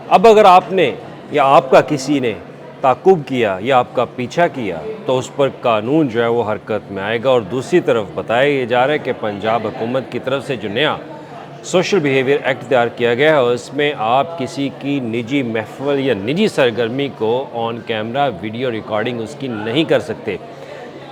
अब अगर आपने या आपका किसी ने ताक़ुब किया या आपका पीछा किया तो उस पर कानून जो है वो हरकत में आएगा। और दूसरी तरफ बताया ये जा रहा है कि पंजाब हुकूमत की तरफ से जो नया सोशल बिहेवियर एक्ट तैयार किया गया है उसमें आप किसी की निजी महफ़िल या निजी सरगर्मी को ऑन कैमरा वीडियो रिकॉर्डिंग उसकी नहीं कर सकते।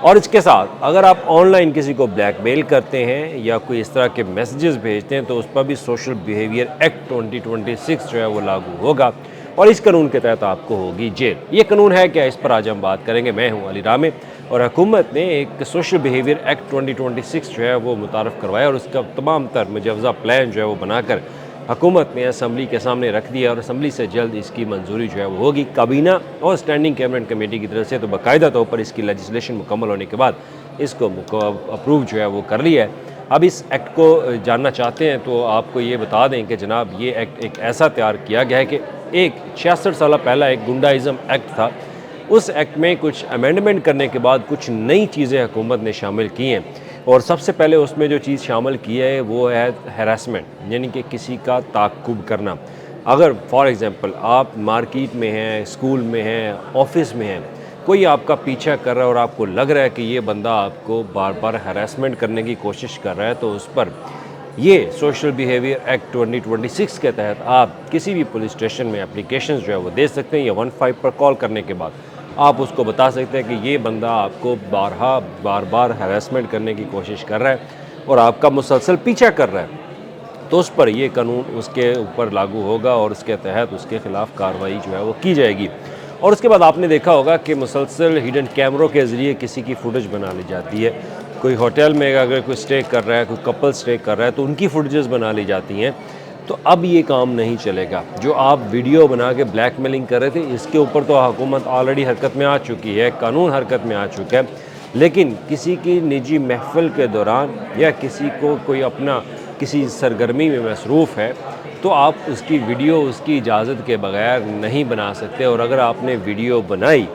और इसके साथ अगर आप ऑनलाइन किसी को ब्लैकमेल करते हैं या कोई इस तरह के मैसेजेस भेजते हैं तो उस पर भी सोशल बिहेवियर एक्ट 2026 जो है वो लागू होगा और इस कानून के तहत आपको होगी जेल। ये कानून है क्या, इस पर आज हम बात करेंगे। मैं हूं अली रामे और हुकूमत ने एक सोशल बिहेवियर एक्ट 2026 जो है वो मुतारफ़ करवाया और उसका तमाम तर मुजवज़ा प्लान जो है वो बनाकर हुकूमत ने असम्बली के सामने रख दिया और असम्बली से जल्द इसकी मंजूरी जो है वो होगी। काबीना और स्टैंडिंग कैबिनेट कमेटी की तरफ से तो बाकायदा तौर पर इसकी लेजिस्लेशन मुकम्मल होने के बाद इसको अप्रूव जो है वो कर लिया है। अब इस एक्ट को जानना चाहते हैं तो आपको ये बता दें कि जनाब ये एक्ट एक ऐसा तैयार किया गया है कि एक 66 साल पहला एक गुंडाइज़म एक्ट था, उस एक्ट में कुछ अमेंडमेंट करने के बाद कुछ नई चीज़ें हुकूमत ने शामिल की हैं। और सबसे पहले उसमें जो चीज़ शामिल की है वो है हैरेसमेंट, यानी कि किसी का ताक़ुब करना। अगर फॉर एग्ज़ाम्पल आप मार्केट में हैं, स्कूल में हैं, ऑफिस में हैं, कोई आपका पीछा कर रहा है और आपको लग रहा है कि ये बंदा आपको बार बार हैरेसमेंट करने की कोशिश कर रहा है तो उस पर ये सोशल बिहेवियर एक्ट 2026 के तहत आप किसी भी पुलिस स्टेशन में एप्लीकेशन जो है वो दे सकते हैं या 15 पर कॉल करने के बाद आप उसको बता सकते हैं कि ये बंदा आपको बार बार हैरेसमेंट करने की कोशिश कर रहा है और आपका मुसलसल पीछा कर रहा है, तो उस पर ये कानून उसके ऊपर लागू होगा और उसके तहत उसके ख़िलाफ़ कार्रवाई जो है वो की जाएगी। और उसके बाद आपने देखा होगा कि मुसलसल हिडन कैमरों के ज़रिए किसी की फुटेज बना ली जाती है। कोई होटल में अगर कोई स्टे कर रहा है, कोई कपल स्टे कर रहा है तो उनकी फुटेजेस बना ली जाती हैं। तो अब ये काम नहीं चलेगा। जो आप वीडियो बना के ब्लैकमेलिंग कर रहे थे इसके ऊपर तो हुकूमत ऑलरेडी हरकत में आ चुकी है, कानून हरकत में आ चुका है। लेकिन किसी की निजी महफ़िल के दौरान या किसी को कोई अपना किसी सरगर्मी में मसरूफ़ है तो आप उसकी वीडियो उसकी इजाज़त के बगैर नहीं बना सकते। और अगर आपने वीडियो बनाई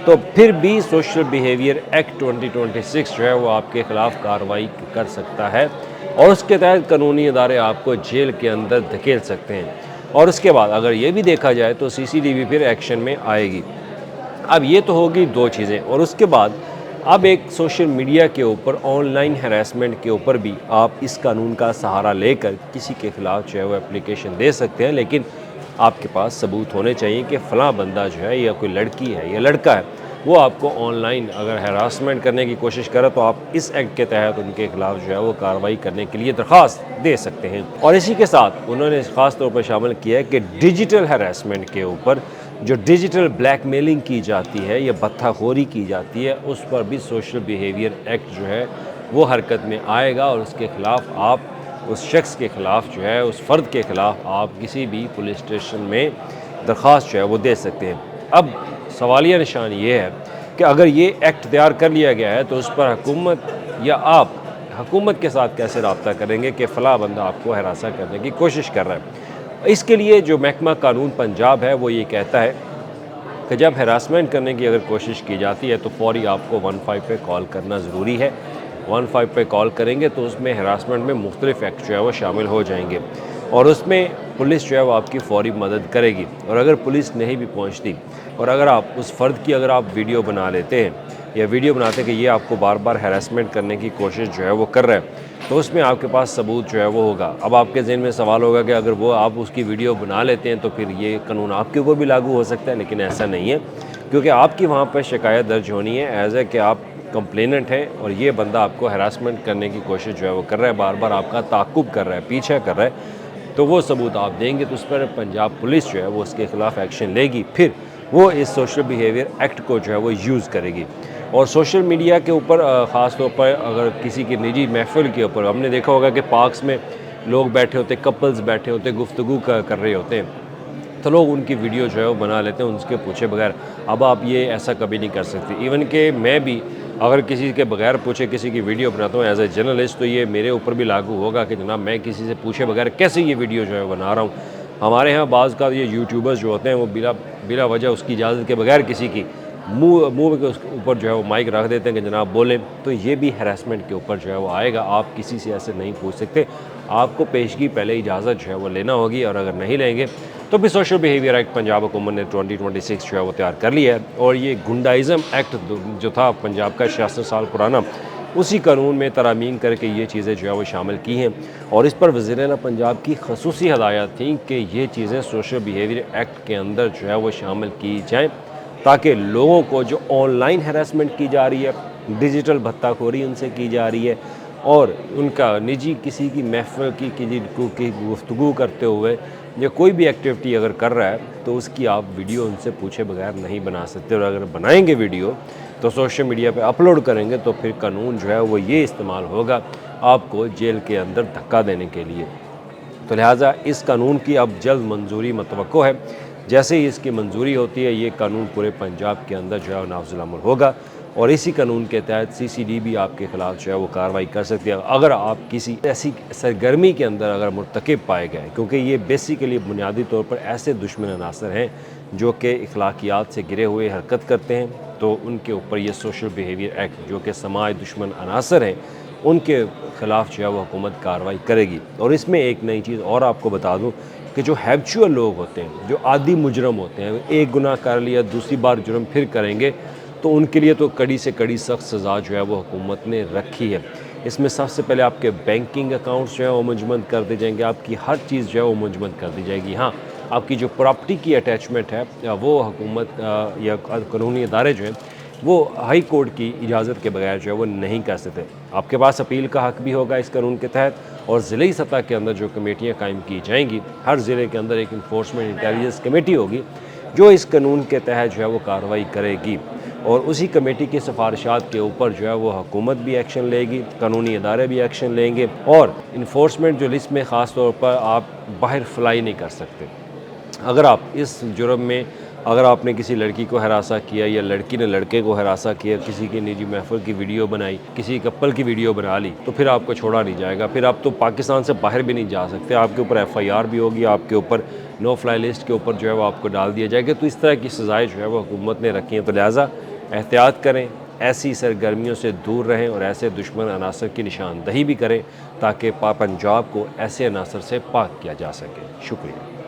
तो फिर भी सोशल बिहेवियर एक्ट 2026 जो है वो आपके ख़िलाफ़ कार्रवाई कर सकता है और उसके तहत कानूनी अदारे आपको जेल के अंदर धकेल सकते हैं। और उसके बाद अगर ये भी देखा जाए तो CCTV फिर एक्शन में आएगी। अब ये तो होगी दो चीज़ें। और उसके बाद अब एक सोशल मीडिया के ऊपर ऑनलाइन हैरेसमेंट के ऊपर भी आप इस कानून का सहारा लेकर किसी के ख़िलाफ़ जो है वो एप्लीकेशन दे सकते हैं, लेकिन आपके पास सबूत होने चाहिए कि फ़लाँ बंदा जो है या कोई लड़की है या लड़का है वो आपको ऑनलाइन अगर हैरासमेंट करने की कोशिश करे तो आप इस एक्ट के तहत उनके खिलाफ जो है वो कार्रवाई करने के लिए दरख्वास्त दे सकते हैं। और इसी के साथ उन्होंने ख़ास तौर पर शामिल किया है कि डिजिटल हैरासमेंट के ऊपर जो डिजिटल ब्लैकमेलिंग की जाती है या बत्ताखोरी की जाती है उस पर भी सोशल बिहेवियर एक्ट जो है वो हरकत में आएगा और उसके ख़िलाफ़ आप उस शख्स के ख़िलाफ़ जो है उस फ़र्द के ख़िलाफ़ आप किसी भी पुलिस स्टेशन में दरख्वास्त जो है वो दे सकते हैं। अब सवालिया निशान ये है कि अगर ये एक्ट तैयार कर लिया गया है तो उस पर हुकूमत या आप हुकूमत के साथ कैसे रब्ता करेंगे कि फ़लाँ बंदा आपको हरासा करने की कोशिश कर रहा है। इसके लिए जो महकमा कानून पंजाब है वो ये कहता है कि जब हरासमेंट करने की अगर कोशिश की जाती है तो फ़ौरी आपको 15 पे कॉल करना ज़रूरी है। 15 पे कॉल करेंगे तो उसमें हरासमेंट में मुख्तलिफ़ एक्ट जो है वो शामिल हो जाएंगे और उसमें पुलिस जो है वो आपकी फ़ौरी मदद करेगी। और अगर पुलिस नहीं भी पहुंचती और अगर आप उस फ़र्द की अगर आप वीडियो बना लेते हैं या वीडियो बनाते हैं कि ये आपको बार बार हैरेसमेंट करने की कोशिश जो है वो कर रहा है तो उसमें आपके पास सबूत जो है वो होगा। अब आपके ज़हन में सवाल होगा कि अगर वो आप उसकी वीडियो बना लेते हैं तो फिर ये कानून आपके ऊपर भी लागू हो सकता है, लेकिन ऐसा नहीं है क्योंकि आपकी वहाँ पर शिकायत दर्ज होनी है एज ए कि आप कंप्लेनेंट हैं और ये बंदा आपको हैरासमेंट करने की कोशिश जो है वो कर रहा है, बार बार आपका ताक़ुब कर रहा है, पीछा कर रहा है। तो वो सबूत आप देंगे तो उस पर पंजाब पुलिस जो है वो उसके ख़िलाफ़ एक्शन लेगी, फिर वो इस सोशल बिहेवियर एक्ट को जो है वो यूज़ करेगी। और सोशल मीडिया के ऊपर ख़ास तौर पर अगर किसी की निजी महफ़िल के ऊपर हमने देखा होगा कि पार्क्स में लोग बैठे होते, कपल्स बैठे होते, गुफ्तगू कर रहे होते हैं तो लोग उनकी वीडियो जो है वो बना लेते हैं उनके पूछे बगैर। अब आप ये ऐसा कभी नहीं कर सकते। इवन कि मैं भी अगर किसी के बगैर पूछे किसी की वीडियो बनाता हूँ एज ए जर्नलिस्ट तो ये मेरे ऊपर भी लागू होगा कि जनाब मैं किसी से पूछे बगैर कैसे ये वीडियो जो है बना रहा हूँ। हमारे यहाँ बाज़ का ये यूट्यूबर्स जो होते हैं वो बिला वजह उसकी इजाज़त के बगैर किसी की मुँह के ऊपर जो है वो माइक रख देते हैं कि जनाब बोलें, तो ये भी हैरेसमेंट के ऊपर जो है वो आएगा। आप किसी से ऐसे नहीं पूछ सकते, आपको पेशगी पहले इजाज़त जो है वो लेना होगी और अगर नहीं लेंगे तो भी सोशल बिहेवियर एक्ट पंजाब हुकूमत ने 2026 जो है वो तैयार कर लिया है, और ये गुंडाइज़म एक्ट जो था पंजाब का 66 साल पुराना, उसी कानून में तरमीम करके ये चीज़ें जो है वो शामिल की हैं। और इस पर वज़ीर-ए-आला पंजाब की खसूसी हदायत थी कि ये चीज़ें सोशल बिहेवियर एक्ट के अंदर जो है वो शामिल की जाएँ, ताकि लोगों को जो ऑनलाइन हैरेसमेंट की जा रही है, डिजिटल भत्ताखोरी उनसे की जा रही है, और उनका निजी किसी की महफ़िल की गुफ्तगू करते हुए या कोई भी एक्टिविटी अगर कर रहा है तो उसकी आप वीडियो उनसे पूछे बगैर नहीं बना सकते, और अगर बनाएंगे वीडियो तो सोशल मीडिया पे अपलोड करेंगे तो फिर कानून जो है वो ये इस्तेमाल होगा आपको जेल के अंदर धक्का देने के लिए। तो लिहाजा इस कानून की अब जल्द मंजूरी मतवक्को है। जैसे ही इसकी मंजूरी होती है, ये कानून पूरे पंजाब के अंदर जो है नाफिज़ुल अमल होगा, और इसी कानून के तहत CCD आप के ख़िलाफ़ जो है वो कार्रवाई कर सकती है अगर आप किसी ऐसी सरगर्मी के अंदर अगर मुर्तकिब पाए गए, क्योंकि ये बेसिकली बुनियादी तौर पर ऐसे दुश्मन अनासर हैं जो कि अखलाकियात से गिरे हुए हरकत करते हैं, तो उनके ऊपर ये सोशल बिहेवियर एक्ट जो कि समाज दुश्मन अनासर हैं उनके ख़िलाफ़ जो है वो हुकूमत कार्रवाई करेगी। और इसमें एक नई चीज़ और आपको बता दूँ कि जो हैबिचुअल लोग होते हैं, जो आदी मुजरम होते हैं, एक गुनाह कर लिया दूसरी बार जुर्म फिर करेंगे, तो उनके लिए तो कड़ी से कड़ी सख्त सज़ा जो है वो हुकूमत ने रखी है। इसमें सबसे पहले आपके बैंकिंग अकाउंट्स जो है वो मुंजमद कर दिए जाएंगे, आपकी हर चीज़ जो है वो मुंजमद कर दी जाएगी। हाँ, आपकी जो प्रॉपर्टी की अटैचमेंट है वो हुकूमत या कानूनी इदारे जो हैं वो हाई कोर्ट की इजाज़त के बगैर जो है वो नहीं कर सकते। आपके पास अपील का हक़ भी होगा इस कानून के तहत, और ज़िले सतह के अंदर जो कमेटियाँ कायम की जाएंगी, हर ज़िले के अंदर एक इन्फोर्समेंट इंटेलिजेंस कमेटी होगी जो इस कानून के तहत जो है वो कार्रवाई करेगी, और उसी कमेटी की सिफारिशात के ऊपर जो है वो हुकूमत भी एक्शन लेगी, कानूनी इदारे भी एक्शन लेंगे, और इन्फोर्समेंट जो लिस्ट में ख़ास तौर पर आप बाहर फ्लाई नहीं कर सकते। अगर आप इस जुर्म में अगर आपने किसी लड़की को हरासा किया या लड़की ने लड़के को हरासा किया, किसी की निजी महफिल की वीडियो बनाई, किसी कपल की वीडियो बना ली, तो फिर आपको छोड़ा नहीं जाएगा, फिर आप तो पाकिस्तान से बाहर भी नहीं जा सकते, आपके ऊपर FIR भी होगी, आपके ऊपर नो फ्लाई लिस्ट के ऊपर जो है वो आपको डाल दिया जाएगा। तो इस तरह की सज़ाएँ जो है वो हुकूमत ने रखी हैं। तो लिहाजा एहतियात करें, ऐसी सरगर्मियों से दूर रहें, और ऐसे दुश्मन अनासर की निशानदही भी करें ताकि पंजाब को ऐसे अनासर से पाक किया जा सके। शुक्रिया।